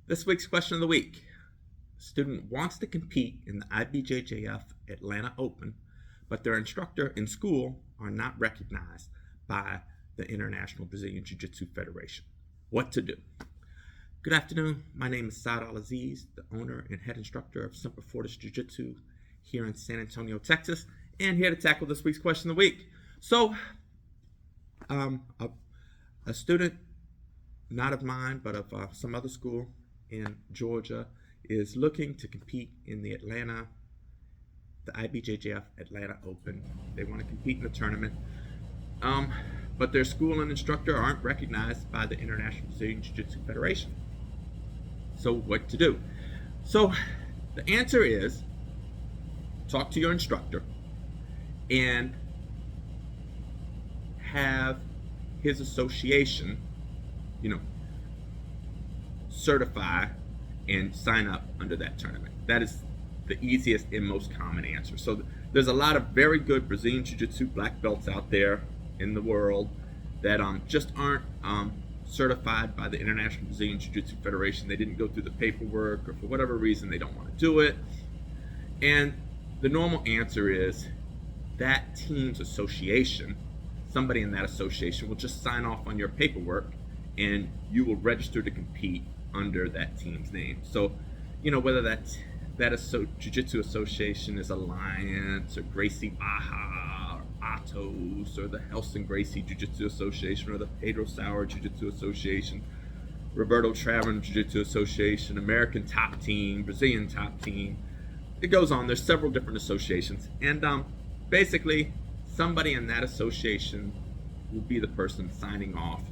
This week's question of the week. A student wants to compete in the IBJJF Atlanta Open, but their instructor in school are not recognized by the International Brazilian Jiu Jitsu Federation. What to do? Good afternoon. My name is al-Aziz, the owner and head instructor of Semper Fortis Jiu Jitsu here in San Antonio, Texas, and here to tackle this week's question of the week. So, a student, not of mine, but of some other school in Georgia, is looking to compete in the IBJJF Atlanta Open. They want to compete in a tournament, but their school and instructor aren't recognized by the International Brazilian Jiu Jitsu Federation. So what to do? So the answer is talk to your instructor and have his association, certify and sign up under that tournament. That is the easiest and most common answer. So there's a lot of very good Brazilian Jiu-Jitsu black belts out there in the world that just aren't certified by the International Brazilian Jiu-Jitsu Federation. They didn't go through the paperwork, or for whatever reason they don't want to do it. And the normal answer is that team's association, somebody in that association will just sign off on your paperwork and you will register to compete under that team's name. So, whether that Jiu-Jitsu association is Alliance or Gracie Baja or Atos or the Helson Gracie Jiu-Jitsu Association or the Pedro Sauer Jiu-Jitsu Association, Roberto Travern Jiu-Jitsu Association, American Top Team, Brazilian Top Team, it goes on. There's several different associations, and basically somebody in that association will be the person signing off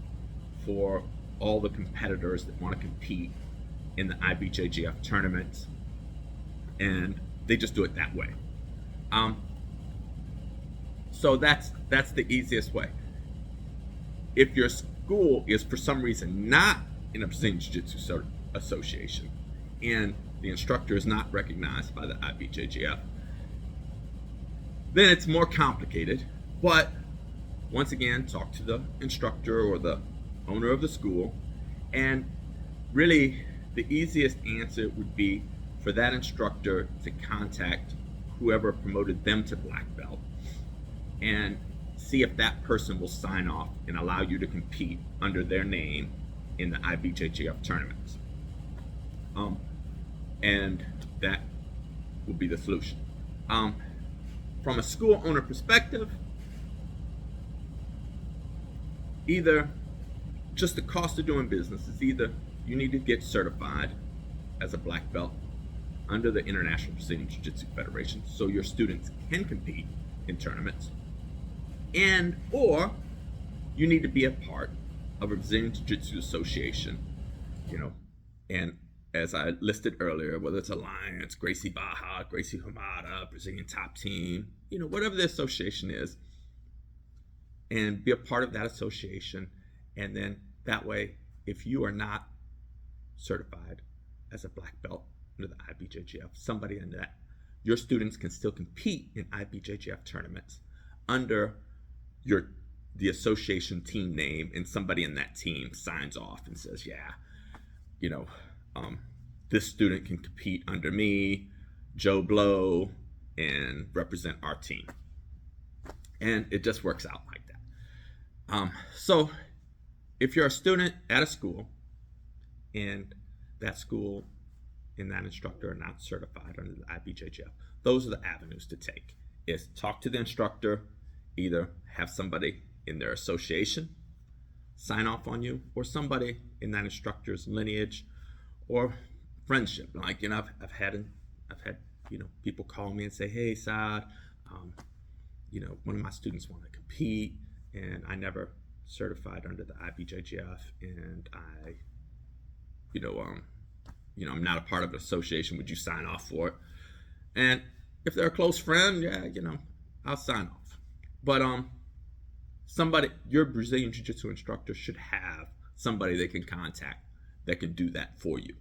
for all the competitors that want to compete in the IBJJF tournaments, and they just do it that way. So that's the easiest way. If your school is for some reason not in a Brazilian Jiu-Jitsu association and the instructor is not recognized by the IBJJF, then it's more complicated. But once again, talk to the instructor or the owner of the school, and really the easiest answer would be for that instructor to contact whoever promoted them to black belt and see if that person will sign off and allow you to compete under their name in the IBJJF tournaments. And that will be the solution. From a school owner perspective, either just the cost of doing business is either you need to get certified as a black belt under the International Brazilian Jiu Jitsu Federation so your students can compete in tournaments, or you need to be a part of a Brazilian Jiu Jitsu association, and as I listed earlier, whether it's Alliance, Gracie Baja, Gracie Hamada, Brazilian Top Team, whatever the association is, and be a part of that association. And then that way, if you are not certified as a black belt under the IBJJF, somebody in that, your students can still compete in IBJJF tournaments under the association team name, and somebody in that team signs off and says, this student can compete under me, Joe Blow, and represent our team. And it just works out like that. So if you're a student at a school and that school and that instructor are not certified under the IBJJF, those are the avenues to take. Is talk to the instructor, either have somebody in their association sign off on you, or somebody in that instructor's lineage or friendship. Like, I've had people call me and say, hey, Saad, one of my students want to compete and I never certified under the IBJJF, and I'm not a part of an association. Would you sign off for it? And if they're a close friend, I'll sign off. But your Brazilian Jiu-Jitsu instructor should have somebody they can contact that can do that for you.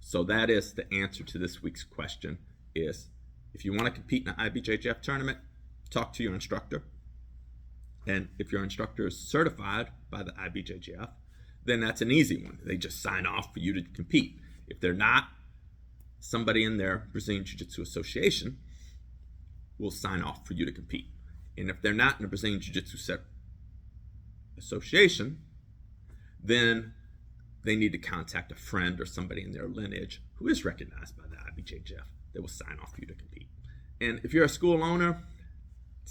So that is the answer to this week's question. Is if you want to compete in an IBJJF tournament, talk to your instructor. And if your instructor is certified by the IBJJF, then that's an easy one. They just sign off for you to compete. If they're not, somebody in their Brazilian Jiu Jitsu association will sign off for you to compete. And if they're not in a Brazilian Jiu Jitsu association, then they need to contact a friend or somebody in their lineage who is recognized by the IBJJF that will sign off for you to compete. And if you're a school owner,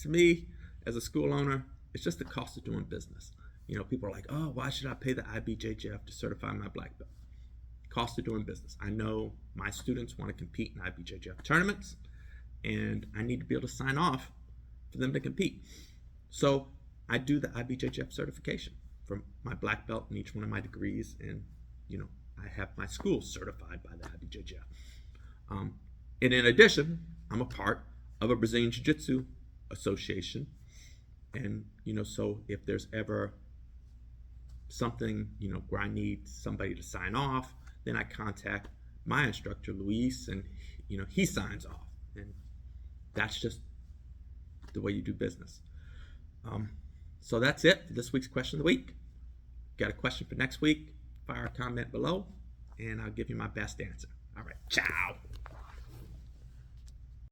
to me, as a school owner, it's just the cost of doing business. You know, people are like, oh, why should I pay the IBJJF to certify my black belt? Cost of doing business. I know my students want to compete in IBJJF tournaments, and I need to be able to sign off for them to compete. So I do the IBJJF certification for my black belt in each one of my degrees, and you know, I have my school certified by the IBJJF. And in addition, I'm a part of a Brazilian Jiu Jitsu association, and you know, so if there's ever something, you know, where I need somebody to sign off, then I contact my instructor Luis, and you know, he signs off, and that's just the way you do business. So that's it for this week's question of the week. Got a question for next week? Fire a comment below, and I'll give you my best answer. All right, ciao.